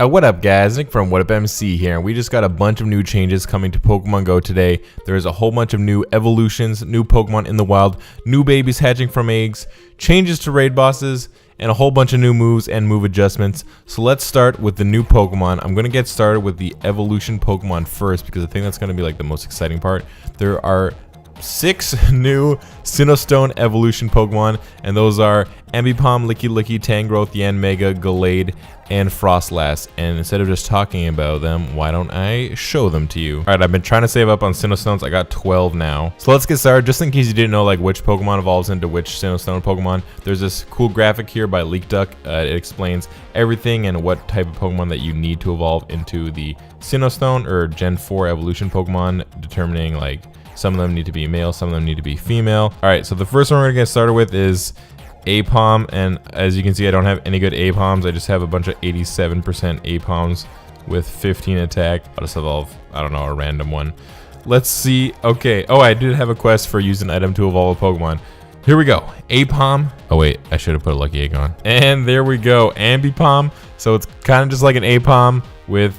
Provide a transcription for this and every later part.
What up guys, Nick from What Up MC here, and we just got a bunch of new changes coming to Pokemon Go today. There's a whole bunch of new evolutions, new Pokemon in the wild, new babies hatching from eggs, changes to raid bosses, and a whole bunch of new moves and move adjustments. So let's start with the new Pokemon. I'm going to get started with the evolution Pokemon first because I think that's going to be like the most exciting part. There are 6 new Sinnoh Stone evolution Pokemon, and those are Ambipom, Lickilicky, Tangrowth, Yanmega, Gallade, and Froslass. And instead of just talking about them, why don't I show them to you? Alright, I've been trying to save up on Sinnoh Stones. I got 12 now. So let's get started. Just in case you didn't know like which Pokemon evolves into which Sinnoh Stone Pokemon, there's this cool graphic here by Leakduck. It explains everything and what type of Pokemon that you need to evolve into the Sinnoh Stone or Gen 4 evolution Pokemon, determining like some of them need to be male, some of them need to be female. Alright, so the first one we're gonna get started with is A-Pom, and as you can see I don't have any good A-Poms. I just have a bunch of 87% A-Poms with 15 attack. I'll just evolve, I don't know, a random one. Let's see. Okay, oh, I did have a quest for use an item to evolve a Pokemon. Here we go. A-Pom. Oh wait, I should have put a lucky egg on. And there we go, Ambipom. So it's kind of just like an A-Pom with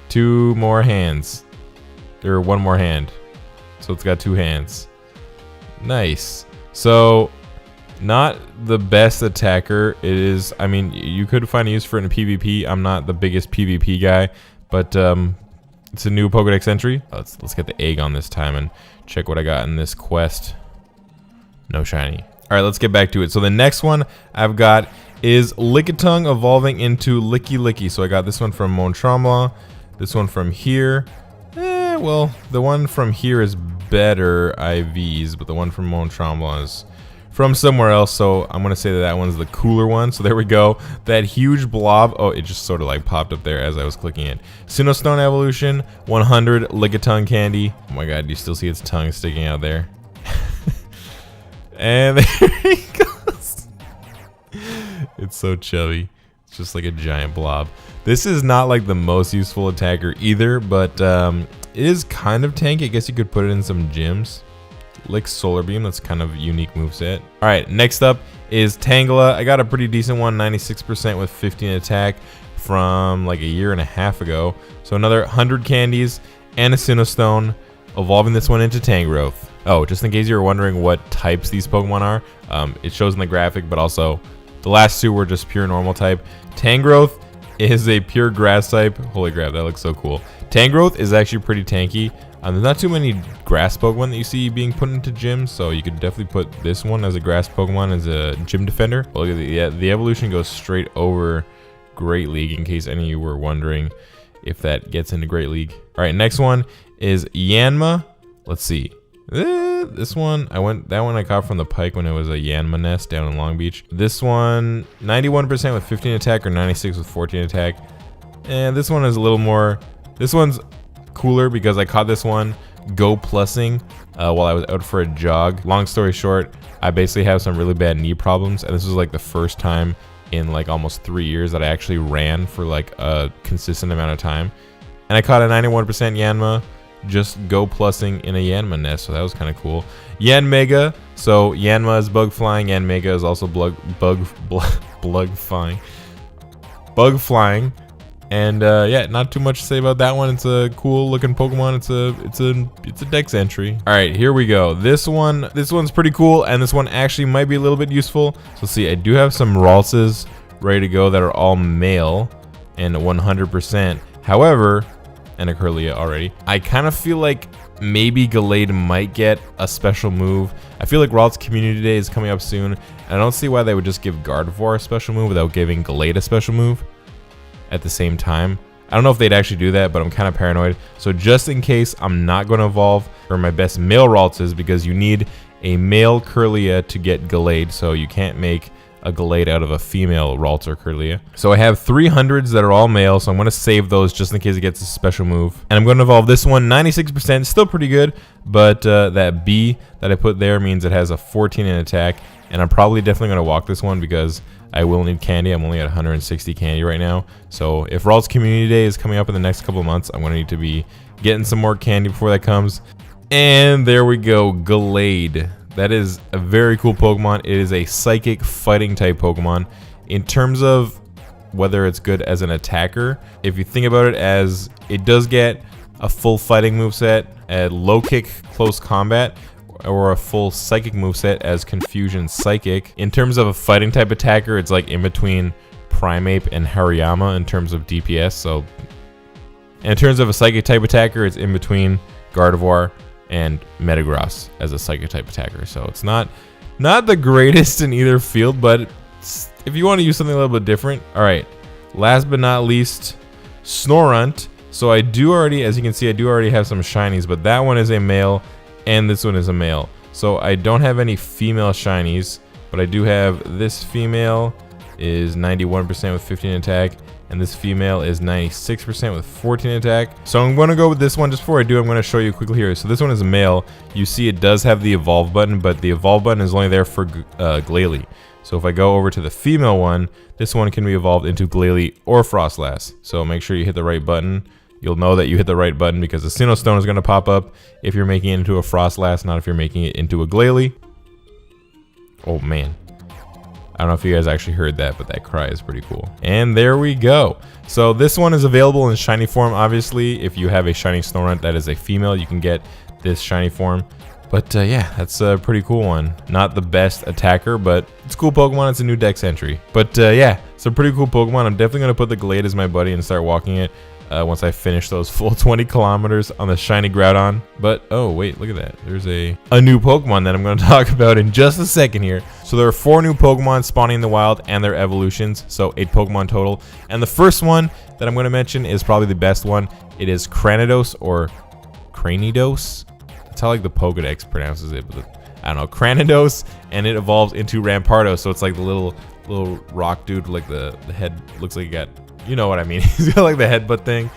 2 more hands, or 1 more hand. So it's got 2 hands. Nice. So not the best attacker. It is, I mean, you could find a use for it in PvP. I'm not the biggest PvP guy, but it's a new Pokedex entry. Let's get the egg on this time and check what I got in this quest. No shiny. All right, let's get back to it. So the next one I've got is Lickitung evolving into Lickilicky. So I got this one from Mont Tremblant, this one from here. Well, the one from here is better IVs, but the one from Mont Tremblant is from somewhere else, so I'm gonna say that that one's the cooler one. So there we go. That huge blob. Oh, it just sort of like popped up there as I was clicking it. Sinnoh Stone evolution, 100 Lickitung candy. Oh my god, you still see its tongue sticking out there. And there he goes. It's so chubby. It's just like a giant blob. This is not like the most useful attacker either, but it is kind of tanky. I guess you could put it in some gyms. Like Solar Beam, that's kind of a unique moveset. Alright, next up is Tangela. I got a pretty decent one, 96% with 15 attack from like a year and a half ago. So another 100 candies and a Sinnoh Stone, evolving this one into Tangrowth. Oh, just in case you were wondering what types these Pokemon are, it shows in the graphic, but also the last 2 were just pure normal type. Tangrowth is a pure grass type. Holy crap, that looks so cool. Tangrowth is actually pretty tanky. There's not too many grass Pokemon that you see being put into gyms, so you could definitely put this one as a grass Pokemon as a gym defender. Well, look at the evolution goes straight over Great League, in case any of you were wondering if that gets into Great League. All right, next one is Yanma. Let's see. This one, that one I caught from the Pike when it was a Yanma nest down in Long Beach. This one, 91% with 15 attack or 96 with 14 attack. And this one is a little more, this one's cooler because I caught this one go plussing while I was out for a jog. Long story short, I basically have some really bad knee problems, and this was like the first time in like almost 3 years that I actually ran for like a consistent amount of time. And I caught a 91% Yanma just go plussing in a Yanma nest, so that was kind of cool. Yanmega, so Yanma is bug flying, Yanmega is also bug flying. And yeah, not too much to say about that one. It's a cool looking Pokemon. It's a Dex entry. All right, here we go. This one's pretty cool, and this one actually might be a little bit useful. So see, I do have some Ralses ready to go that are all male and 100%. However, and a Kirlia already. I kind of feel like maybe Gallade might get a special move. I feel like Ralts Community Day is coming up soon, and I don't see why they would just give Gardevoir a special move without giving Gallade a special move at the same time. I don't know if they'd actually do that, but I'm kind of paranoid. So just in case, I'm not going to evolve for my best male Ralts, because you need a male Kirlia to get Gallade, so you can't make a Gallade out of a female Ralts or Kirlia. So I have 300s that are all male, so I'm going to save those just in case it gets a special move. And I'm going to evolve this one, 96%, still pretty good, but that B that I put there means it has a 14 in attack, and I'm probably definitely going to walk this one because I will need candy. I'm only at 160 candy right now. So if Ralts Community Day is coming up in the next couple of months, I'm going to need to be getting some more candy before that comes. And there we go, Gallade. That is a very cool Pokemon. It is a psychic fighting type Pokemon. In terms of whether it's good as an attacker. If you think about it, as it does get a full fighting moveset, a low kick close combat, or a full psychic moveset as Confusion Psychic. In terms of a fighting type attacker, it's like in between Primeape and Hariyama in terms of DPS. So in terms of a psychic type attacker, it's in between Gardevoir and Metagross as a psychic type attacker. So it's not the greatest in either field, but if you want to use something a little bit different. All right, last but not least, Snorunt. So I do already, as you can see, I do already have some shinies, but that one is a male and this one is a male. So I don't have any female shinies, but I do have this female is 91% with 15 attack, and this female is 96% with 14 attack. So I'm going to go with this one. Just before I do, I'm going to show you quickly here. So this one is a male. You see it does have the evolve button, but the evolve button is only there for Gallade. So if I go over to the female one, this one can be evolved into Gallade or Froslass. So make sure you hit the right button. You'll know that you hit the right button because the Sinnoh Stone is going to pop up if you're making it into a Froslass, not if you're making it into a Gallade. Oh man. I don't know if you guys actually heard that, but that cry is pretty cool. And there we go. So this one is available in shiny form. Obviously, if you have a shiny Snorunt that is a female, you can get this shiny form. But yeah, that's a pretty cool one. Not the best attacker, but it's a cool Pokemon. It's a new Dex entry. But yeah, it's a pretty cool Pokemon. I'm definitely going to put the Gallade as my buddy and start walking it once I finish those full 20 kilometers on the shiny Groudon. But oh wait, look at that. There's a new Pokemon that I'm going to talk about in just a second here. So there are 4 new Pokemon spawning in the wild and their evolutions. So 8 Pokemon total. And the first one that I'm going to mention is probably the best one. It is Cranidos or Cranidos. That's how like the Pokedex pronounces it, but I don't know, Cranidos, and it evolves into Rampardos. So it's like the little rock dude, like the head looks like he got, you know what I mean. He's got like the headbutt thing.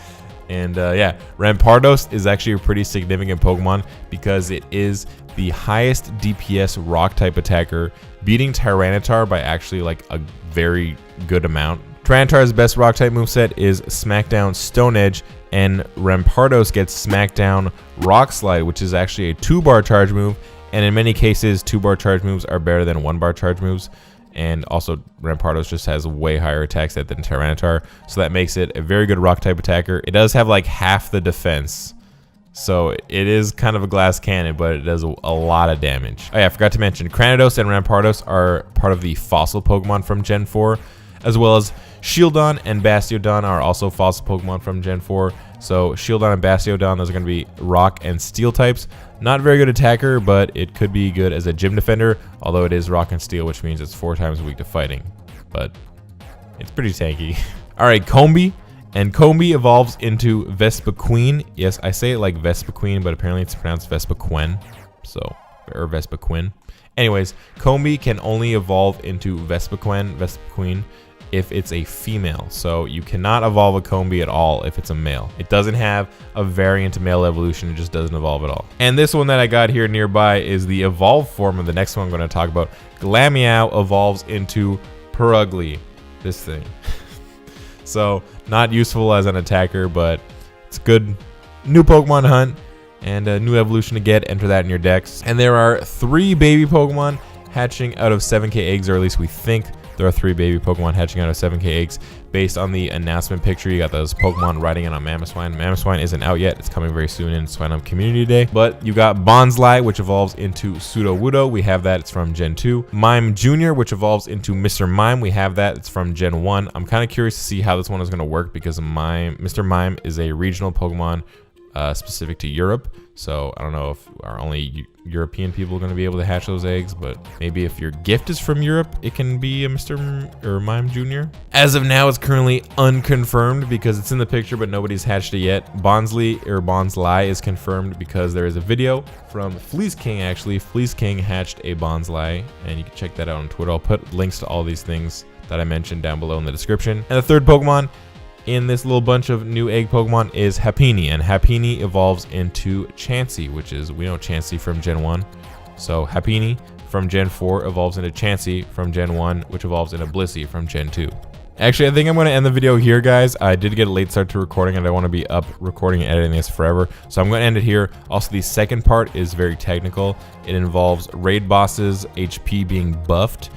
And yeah, Rampardos is actually a pretty significant Pokemon because it is the highest DPS rock type attacker, beating Tyranitar by actually like a very good amount. Tyranitar's best rock type moveset is Smackdown Stone Edge, and Rampardos gets Smackdown Rock Slide, which is actually a 2-bar charge move, and in many cases 2-bar charge moves are better than 1-bar charge moves. And also Rampardos just has way higher attack set than Tyranitar, so that makes it a very good rock type attacker. It does have like half the defense, so it is kind of a glass cannon, but it does a lot of damage. Oh yeah, I forgot to mention, Cranidos and Rampardos are part of the fossil Pokemon from Gen 4, as well as Shieldon and Bastiodon are also fossil Pokemon from Gen 4. So Shieldon and Bastiodon, those are going to be rock and steel types. Not very good attacker, but it could be good as a gym defender, although it is rock and steel, which means it's 4 times weak to fighting. But it's pretty tanky. Alright, Combee. And Combee evolves into Vespiquen. Yes, I say it like Vespiquen, but apparently it's pronounced Vespiquen. So, or Vespiquen. Anyways, Combee can only evolve into Vespiquen, if it's a female. So you cannot evolve a Combee at all if it's a male. It doesn't have a variant male evolution, it just doesn't evolve at all. And this one that I got here nearby is the evolved form of the next one I'm going to talk about. Glameow evolves into Purugly, this thing. So not useful as an attacker, but it's good new Pokemon to hunt and a new evolution to get. Enter that in your decks. And there are 3 baby Pokemon hatching out of 7k eggs, or at least we think there are 3 baby Pokemon hatching out of 7k eggs. Based on the announcement picture, you got those Pokemon riding in on Mamoswine. Mamoswine isn't out yet. It's coming very soon in Swinub Community Day. But you got Bonsly, which evolves into Sudowoodo. We have that. It's from Gen 2. Mime Jr., which evolves into Mr. Mime. We have that. It's from Gen 1. I'm kind of curious to see how this one is going to work because Mr. Mime is a regional Pokemon specific to Europe. So I don't know if are only European people going to be able to hatch those eggs, but maybe if your gift is from Europe, it can be a Mr. or Mime Jr. As of now, it's currently unconfirmed because it's in the picture, but nobody's hatched it yet. Bonsly is confirmed because there is a video from Fleece King, actually. Fleece King hatched a Bonsly, and you can check that out on Twitter. I'll put links to all these things that I mentioned down below in the description. And the third Pokemon in this little bunch of new egg Pokemon is Happiny, and Happiny evolves into Chansey, which is, we know Chansey from Gen 1. So Happiny from Gen 4 evolves into Chansey from Gen 1, which evolves into Blissey from Gen 2. Actually, I think I'm going to end the video here, guys. I did get a late start to recording, and I don't want to be up recording and editing this forever. So I'm going to end it here. Also, the second part is very technical. It involves raid bosses, HP being buffed.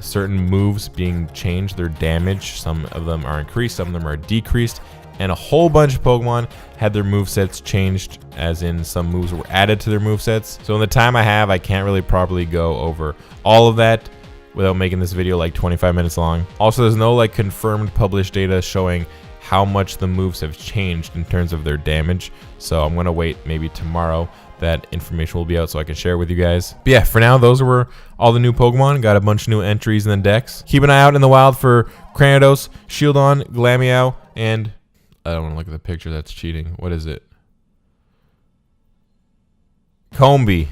certain moves being changed, their damage. Some of them are increased, some of them are decreased, and a whole bunch of Pokemon had their movesets changed, as in some moves were added to their movesets. So in the time I have, I can't really properly go over all of that without making this video like 25 minutes long. Also, there's no like confirmed published data showing how much the moves have changed in terms of their damage. So I'm gonna wait maybe tomorrow. That information will be out so I can share it with you guys. But yeah, for now, those were all the new Pokemon. Got a bunch of new entries in the decks. Keep an eye out in the wild for Cranidos, Shieldon, Glameow, and I don't want to look at the picture. That's cheating. What is it? Combee.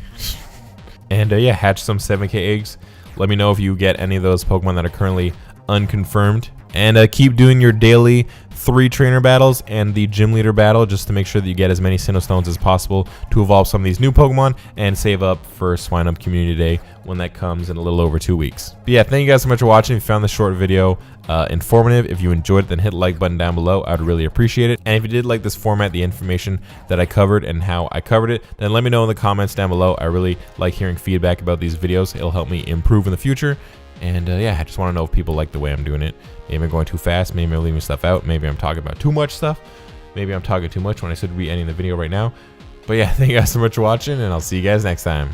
And yeah, hatch some 7K eggs. Let me know if you get any of those Pokemon that are currently unconfirmed. And keep doing your daily 3 trainer battles and the gym leader battle just to make sure that you get as many Sinnoh Stones as possible to evolve some of these new Pokemon and save up for Swine Up Community Day when that comes in a little over 2 weeks. But yeah, thank you guys so much for watching. If you found this short video informative, if you enjoyed it, then hit the like button down below. I'd really appreciate it. And if you did like this format, the information that I covered and how I covered it, then let me know in the comments down below. I really like hearing feedback about these videos. It'll help me improve in the future. And yeah, I just want to know if people like the way I'm doing it. Maybe I'm going too fast. Maybe I'm leaving stuff out. Maybe I'm talking about too much stuff. Maybe I'm talking too much when I should be ending the video right now. But yeah, thank you guys so much for watching, and I'll see you guys next time.